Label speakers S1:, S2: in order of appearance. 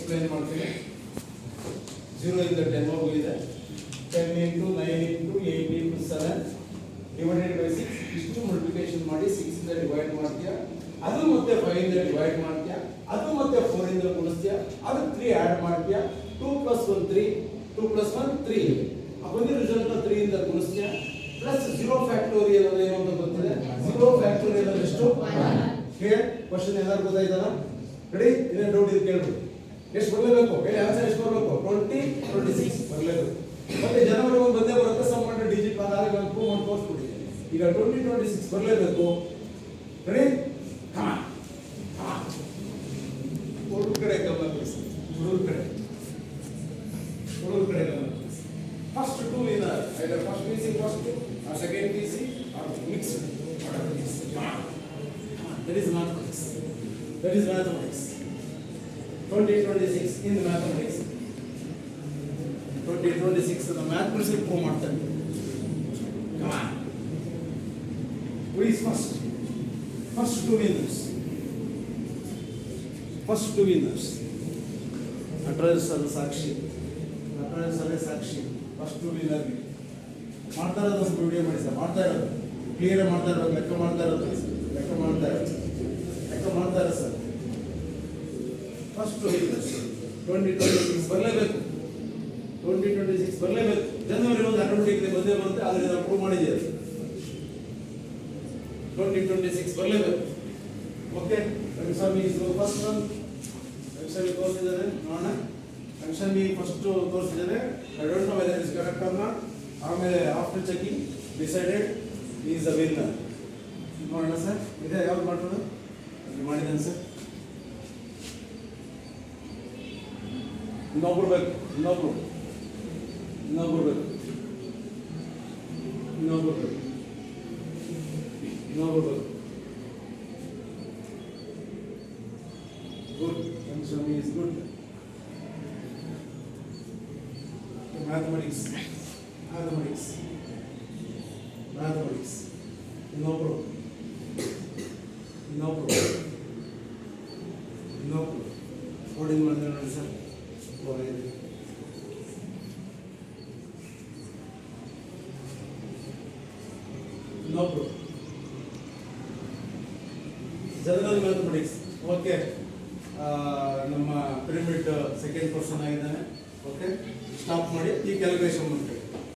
S1: Explain ಮಾಡ್ತೀನಿ. 0 ಇಂದ 10 ವರೆಗೂ ಇದೆ. 10 into 9 into 8 into 7 divided by 6. ಇಷ್ಟು ಮಲ್ಟಿಪ್ಲಿಕೇಶನ್ ಮಾಡಿ 6 ಇಂದ ಡಿವೈಡ್ ಮಾಡ್ತೀಯಾ, ಅದು ಮತ್ತೆ 5 ಇಂದ ಡಿವೈಡ್ ಮಾಡ್ತೀಯಾ, ಅದು ಮತ್ತೆ 4 ಇಂದ ಗುಣಿಸ್ತೀಯಾ, ಅದು 3 ಆಡ್ ಮಾಡ್ತೀಯಾ. 2 + 1 3, 2 + 1 3. ಬಂದಿರೋ ರಿಸಲ್ಟ್ 3 ಇಂದ ಗುಣಿಸ್ತೀಯಾ. ಪ್ಲಸ್ 0 ಫ್ಯಾಕ್ಟೋರಿಯಲ್ ಅಂದ್ರೆ ಏನು ಅಂತ ಗೊತ್ತಿದೆ. 0 ಫ್ಯಾಕ್ಟೋರಿಯಲ್ ಅಂದ್ರೆ ಎಷ್ಟು? ಕ್ಲಿಯರ್? ಕ್ವೆಶ್ಚನ್ ಏನಾದ್ರು ಗೊತ್ತಾಯ್ತಲ್ಲ? ರೆಡಿ? ಇನ್ನೇನು ಡೌಟ್ ಇದೆ ಕೇಳ್ಬಿಡಿ. ಎಷ್ಟು ಬರಲೇಬೇಕು ಹೇಳಿ, ಆನ್ಸರ್ ಎಷ್ಟು ಬರಬೇಕು? 20 26 ಬರಲೇಬೇಕು. ಮತ್ತೆ ಜನವರಿ 1 ಬಂದೇ ಬರುತ್ತೆ. ಸಮ್ ಮಾಡಿ ಡಿಜಿಟ್ ಬಂದಾಗ ನಾನು ಪ್ರೂವ್ ಮಾಡಿ ತೋರಿಸ್ಬಿಟ್ಟಿದ್ದೀನಿ. ಈಗ 20 26 ಬರಲೇಬೇಕು. ರೆಡಿ? ಹುಡುಗ ಕಡೆ ಗಮನ ಕೊಡಿಸಿ. ಹುಡುಗ ಕಡೆ ಗಮನ ಕೊಡಿಸಿ. First 2 winner, either first PC first or second PC or mixed. That is mathematics. 2026 in the mathematics. 2026 the mathematics prove ಮಾಡ್ತಾರೆ. Come on. Who is first? First 2 winners. Nataraj sir ಸಾಕ್ಷಿ. ಫಸ್ಟ್ 2 ವಿನ್ನರ್ ಮಾಡ್ತಾ ಇರೋದು. ಒಂದು ವಿಡಿಯೋ ಮಾಡಿ sir, ಮಾಡ್ತಾ ಇರೋದು clear ಮಾಡ್ತಾ ಇರೋದು, ಲೆಕ್ಕ ಮಾಡ್ತಾ ಇರೋದು ಸರ್. ಫಸ್ಟ್ 2 ವಿನ್ನರ್ಸ್ 2026 ಬರಲೇಬೇಕು. 2026 ಬರಲೇಬೇಕು. ಜನವರಿ 1 ಆಟೋಮೆಟಿಕ್ ಬಂದೇ ಬರುತ್ತೆ. ಅದರಿಂದ ನಾವು ಪ್ರೂವ್ ಮಾಡಿದ್ದೀವಿ. 2026 ಬರಲೇಬೇಕು. Okay, Rangaswamy is first one. Rangaswamy ತೋರಿಸಿದ್ದಾನೆ ನೋಡೋಣ. ರಂಗಸ್ವಾಮಿ ಫಸ್ಟ್ ತೋರಿಸಿದ್ದಾನೆ. I don't know whether is correct or not. ಆಮೇಲೆ after checking decided is a winner. ನೋಡೋಣ ಸರ್, ಇದೆ ಯಾವ್ದು ಮಾಡೋದು ಮಾಡಿದ್ದಾನೆ ಸರ್. ಇನ್ನೊಬ್ರು ಬೇಕು. Good. Swami is good. Mathematics. No problem. What is my answer? No problem. General mathematics. Okay. ನಮ್ಮ pyramid second person ಆಗಿದ್ದಾನೆ. ಓಕೆ, ಸ್ಟಾಪ್ ಮಾಡಿ ಈ ಕ್ಯಾಲ್ಕುಲೇಷನ್ ಮಾಡ್ತೀವಿ.